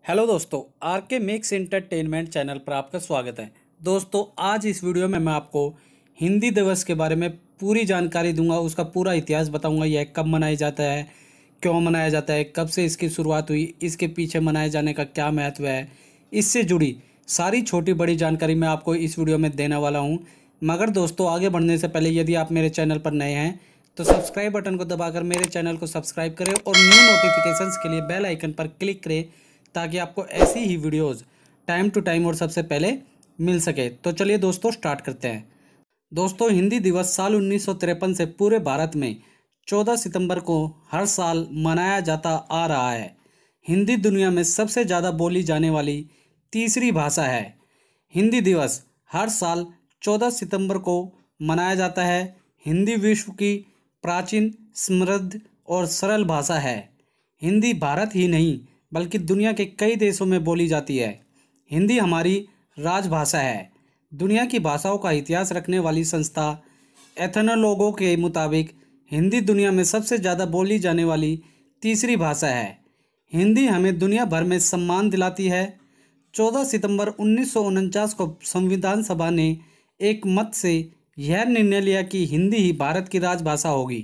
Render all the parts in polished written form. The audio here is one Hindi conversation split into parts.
हेलो दोस्तों, आर के मिक्स एंटरटेनमेंट चैनल पर आपका स्वागत है। दोस्तों, आज इस वीडियो में मैं आपको हिंदी दिवस के बारे में पूरी जानकारी दूंगा। उसका पूरा इतिहास बताऊंगा। यह कब मनाया जाता है, क्यों मनाया जाता है, कब से इसकी शुरुआत हुई, इसके पीछे मनाए जाने का क्या महत्व है। इससे जुड़ी सारी छोटी बड़ी जानकारी मैं आपको इस वीडियो में देने वाला हूँ। मगर दोस्तों, आगे बढ़ने से पहले यदि आप मेरे चैनल पर नए हैं तो सब्सक्राइब बटन को दबाकर मेरे चैनल को सब्सक्राइब करें और न्यू नोटिफिकेशंस के लिए बेल आइकन पर क्लिक करें ताकि आपको ऐसी ही वीडियोस टाइम टू टाइम और सबसे पहले मिल सके। तो चलिए दोस्तों, स्टार्ट करते हैं। दोस्तों, हिंदी दिवस साल 1953 से पूरे भारत में 14 सितंबर को हर साल मनाया जाता आ रहा है। हिंदी दुनिया में सबसे ज़्यादा बोली जाने वाली तीसरी भाषा है। हिंदी दिवस हर साल 14 सितंबर को मनाया जाता है। हिंदी विश्व की प्राचीन, समृद्ध और सरल भाषा है। हिंदी भारत ही नहीं बल्कि दुनिया के कई देशों में बोली जाती है। हिंदी हमारी राजभाषा है। दुनिया की भाषाओं का इतिहास रखने वाली संस्था एथनोलॉगों के मुताबिक हिंदी दुनिया में सबसे ज़्यादा बोली जाने वाली तीसरी भाषा है। हिंदी हमें दुनिया भर में सम्मान दिलाती है। 14 सितंबर 1949 को संविधान सभा ने एक मत से यह निर्णय लिया कि हिंदी ही भारत की राजभाषा होगी।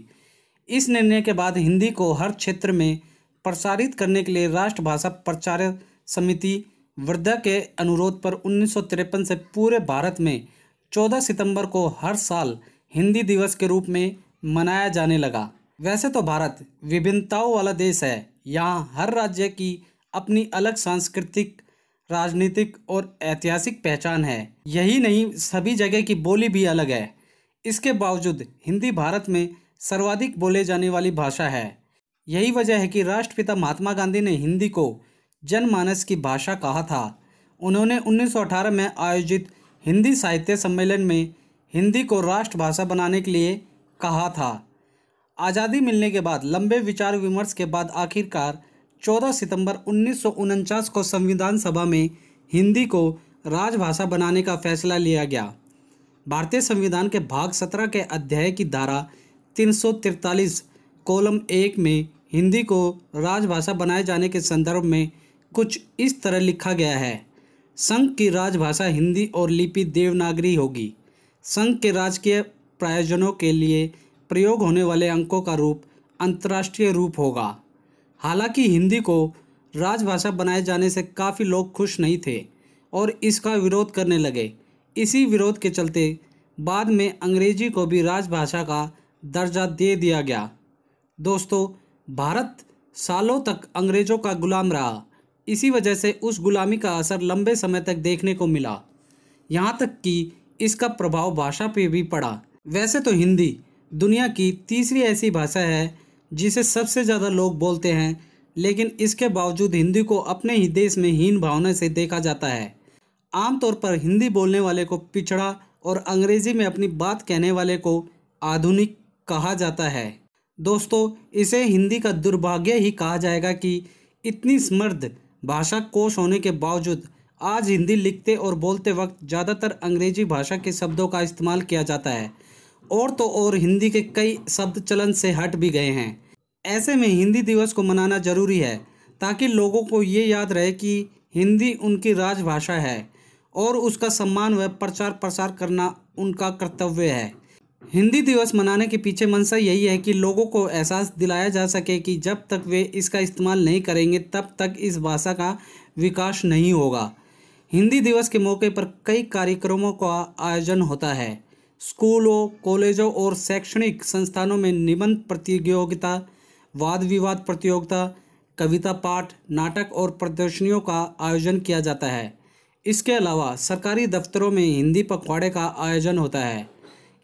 इस निर्णय के बाद हिंदी को हर क्षेत्र में प्रसारित करने के लिए राष्ट्रभाषा प्रचार समिति वर्धा के अनुरोध पर 1953 से पूरे भारत में 14 सितंबर को हर साल हिंदी दिवस के रूप में मनाया जाने लगा। वैसे तो भारत विभिन्नताओं वाला देश है। यहाँ हर राज्य की अपनी अलग सांस्कृतिक, राजनीतिक और ऐतिहासिक पहचान है। यही नहीं, सभी जगह की बोली भी अलग है। इसके बावजूद हिंदी भारत में सर्वाधिक बोले जाने वाली भाषा है। यही वजह है कि राष्ट्रपिता महात्मा गांधी ने हिंदी को जनमानस की भाषा कहा था। उन्होंने 1918 में आयोजित हिंदी साहित्य सम्मेलन में हिंदी को राष्ट्रभाषा बनाने के लिए कहा था। आज़ादी मिलने के बाद लंबे विचार विमर्श के बाद आखिरकार 14 सितंबर 1949 को संविधान सभा में हिंदी को राजभाषा बनाने का फैसला लिया गया। भारतीय संविधान के भाग 17 के अध्याय की धारा 343 कॉलम 1 में हिंदी को राजभाषा बनाए जाने के संदर्भ में कुछ इस तरह लिखा गया है। संघ की राजभाषा हिंदी और लिपि देवनागरी होगी। संघ के राजकीय प्रयोजनों के लिए प्रयोग होने वाले अंकों का रूप अंतर्राष्ट्रीय रूप होगा। हालांकि हिंदी को राजभाषा बनाए जाने से काफ़ी लोग खुश नहीं थे और इसका विरोध करने लगे। इसी विरोध के चलते बाद में अंग्रेजी को भी राजभाषा का दर्जा दे दिया गया। दोस्तों, भारत सालों तक अंग्रेज़ों का गुलाम रहा। इसी वजह से उस गुलामी का असर लंबे समय तक देखने को मिला। यहाँ तक कि इसका प्रभाव भाषा पे भी पड़ा। वैसे तो हिंदी दुनिया की तीसरी ऐसी भाषा है जिसे सबसे ज़्यादा लोग बोलते हैं, लेकिन इसके बावजूद हिंदी को अपने ही देश में हीन भावना से देखा जाता है। आमतौर पर हिंदी बोलने वाले को पिछड़ा और अंग्रेज़ी में अपनी बात कहने वाले को आधुनिक कहा जाता है। दोस्तों, इसे हिंदी का दुर्भाग्य ही कहा जाएगा कि इतनी समृद्ध भाषा कोश होने के बावजूद आज हिंदी लिखते और बोलते वक्त ज़्यादातर अंग्रेजी भाषा के शब्दों का इस्तेमाल किया जाता है। और तो और हिंदी के कई शब्द चलन से हट भी गए हैं। ऐसे में हिंदी दिवस को मनाना जरूरी है ताकि लोगों को ये याद रहे कि हिंदी उनकी राजभाषा है और उसका सम्मान व प्रचार प्रसार करना उनका कर्तव्य है। हिंदी दिवस मनाने के पीछे मंशा यही है कि लोगों को एहसास दिलाया जा सके कि जब तक वे इसका इस्तेमाल नहीं करेंगे तब तक इस भाषा का विकास नहीं होगा। हिंदी दिवस के मौके पर कई कार्यक्रमों का आयोजन होता है। स्कूलों, कॉलेजों और शैक्षणिक संस्थानों में निबंध प्रतियोगिता, वाद विवाद प्रतियोगिता, कविता पाठ, नाटक और प्रदर्शनियों का आयोजन किया जाता है। इसके अलावा सरकारी दफ्तरों में हिंदी पखवाड़े का आयोजन होता है।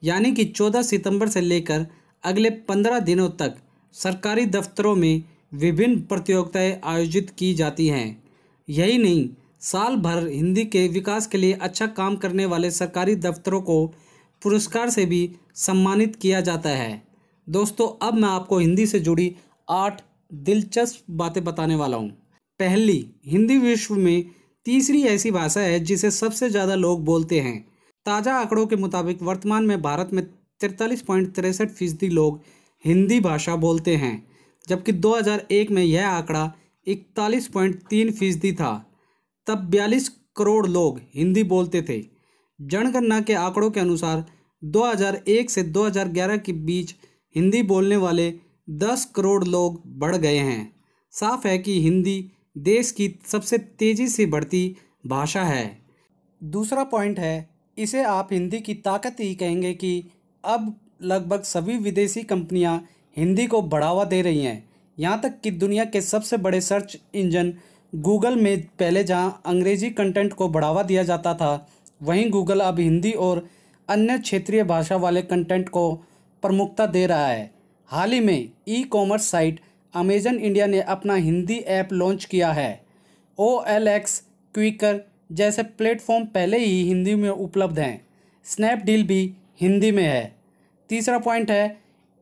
यानी कि 14 सितंबर से लेकर अगले 15 दिनों तक सरकारी दफ्तरों में विभिन्न प्रतियोगिताएं आयोजित की जाती हैं। यही नहीं, साल भर हिंदी के विकास के लिए अच्छा काम करने वाले सरकारी दफ्तरों को पुरस्कार से भी सम्मानित किया जाता है। दोस्तों, अब मैं आपको हिंदी से जुड़ी 8 दिलचस्प बातें बताने वाला हूँ। पहली, हिंदी विश्व में तीसरी ऐसी भाषा है जिसे सबसे ज़्यादा लोग बोलते हैं। ताज़ा आंकड़ों के मुताबिक वर्तमान में भारत में 43.63% लोग हिंदी भाषा बोलते हैं, जबकि 2001 में यह आंकड़ा 41.3% था। तब 42 करोड़ लोग हिंदी बोलते थे। जनगणना के आंकड़ों के अनुसार 2001 से 2011 के बीच हिंदी बोलने वाले 10 करोड़ लोग बढ़ गए हैं। साफ है कि हिंदी देश की सबसे तेज़ी से बढ़ती भाषा है। दूसरा पॉइंट है, इसे आप हिंदी की ताकत ही कहेंगे कि अब लगभग सभी विदेशी कंपनियां हिंदी को बढ़ावा दे रही हैं। यहाँ तक कि दुनिया के सबसे बड़े सर्च इंजन गूगल में पहले जहां अंग्रेजी कंटेंट को बढ़ावा दिया जाता था, वहीं गूगल अब हिंदी और अन्य क्षेत्रीय भाषा वाले कंटेंट को प्रमुखता दे रहा है। हाल ही में e commerce site Amazon India ने अपना हिंदी ऐप लॉन्च किया है। OLX, क्विकर जैसे प्लेटफॉर्म पहले ही हिंदी में उपलब्ध हैं। स्नैपडील भी हिंदी में है। तीसरा पॉइंट है,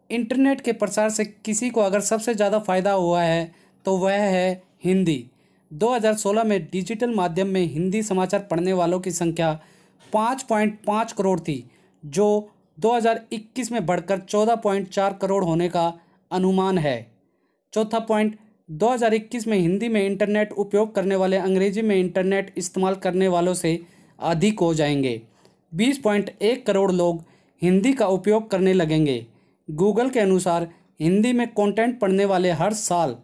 इंटरनेट के प्रसार से किसी को अगर सबसे ज़्यादा फ़ायदा हुआ है तो वह है हिंदी। 2016 में डिजिटल माध्यम में हिंदी समाचार पढ़ने वालों की संख्या 5.5 करोड़ थी, जो 2021 में बढ़कर 14.4 करोड़ होने का अनुमान है। चौथा पॉइंट, 2021 में हिंदी में इंटरनेट उपयोग करने वाले अंग्रेजी में इंटरनेट इस्तेमाल करने वालों से अधिक हो जाएंगे। 20.1 करोड़ लोग हिंदी का उपयोग करने लगेंगे। गूगल के अनुसार हिंदी में कंटेंट पढ़ने वाले हर साल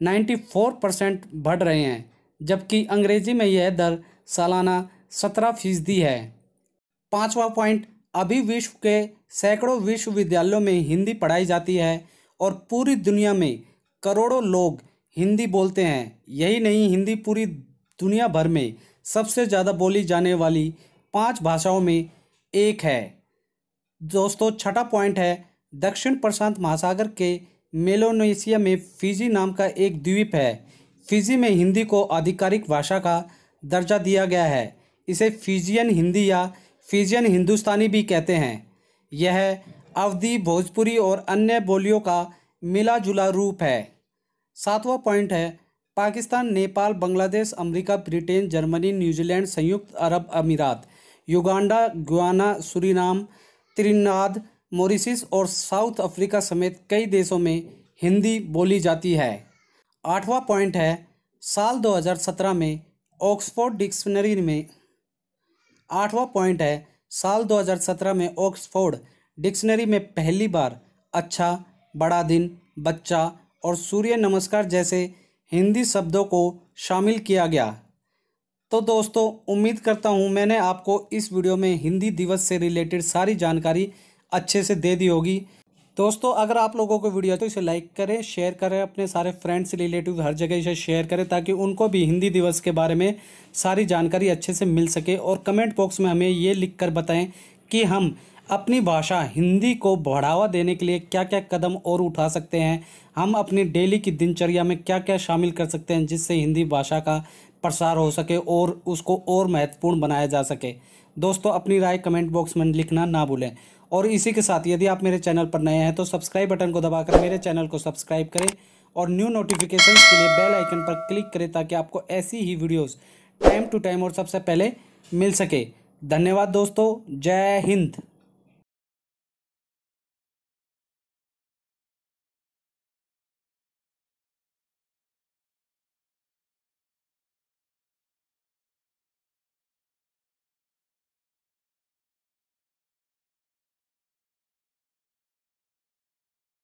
94% बढ़ रहे हैं, जबकि अंग्रेजी में यह दर सालाना 17% है। पांचवा पॉइंट, अभी विश्व के सैकड़ों विश्वविद्यालयों में हिंदी पढ़ाई जाती है और पूरी दुनिया में करोड़ों लोग हिंदी बोलते हैं। यही नहीं, हिंदी पूरी दुनिया भर में सबसे ज़्यादा बोली जाने वाली 5 भाषाओं में एक है। दोस्तों, छठा पॉइंट है, दक्षिण प्रशांत महासागर के मेलानेशिया में फिजी नाम का एक द्वीप है। फिजी में हिंदी को आधिकारिक भाषा का दर्जा दिया गया है। इसे फिजियन हिंदी या फिजियन हिंदुस्तानी भी कहते हैं। यह अवधी, भोजपुरी और अन्य बोलियों का मिला जुला रूप है। सातवां पॉइंट है, Pakistan, Nepal, Bangladesh, America, Britain, Germany, New Zealand, संयुक्त अरब अमीरात, Uganda, Guyana, Suriname, Trinidad, Mauritius और साउथ अफ्रीका समेत कई देशों में हिंदी बोली जाती है। आठवां पॉइंट है, साल 2017 में ऑक्सफोर्ड डिक्शनरी में ऑक्सफोर्ड डिक्शनरी में पहली बार अच्छा, बड़ा दिन, बच्चा और सूर्य नमस्कार जैसे हिंदी शब्दों को शामिल किया गया। तो दोस्तों, उम्मीद करता हूँ मैंने आपको इस वीडियो में हिंदी दिवस से रिलेटेड सारी जानकारी अच्छे से दे दी होगी। दोस्तों, अगर आप लोगों को वीडियो तो इसे लाइक करें, शेयर करें, अपने सारे फ्रेंड्स, रिलेटिव हर जगह इसे शेयर करें ताकि उनको भी हिंदी दिवस के बारे में सारी जानकारी अच्छे से मिल सके। और कमेंट बॉक्स में हमें ये लिख कर बताएं कि हम अपनी भाषा हिंदी को बढ़ावा देने के लिए क्या क्या कदम और उठा सकते हैं, हम अपनी डेली की दिनचर्या में क्या क्या शामिल कर सकते हैं जिससे हिंदी भाषा का प्रसार हो सके और उसको और महत्वपूर्ण बनाया जा सके। दोस्तों, अपनी राय कमेंट बॉक्स में लिखना ना भूलें। और इसी के साथ यदि आप मेरे चैनल पर नए हैं तो सब्सक्राइब बटन को दबाकर मेरे चैनल को सब्सक्राइब करें और न्यू नोटिफिकेशंस के लिए बेल आइकन पर क्लिक करें ताकि आपको ऐसी ही वीडियोस टाइम टू टाइम और सबसे पहले मिल सके। धन्यवाद दोस्तों, जय हिंद।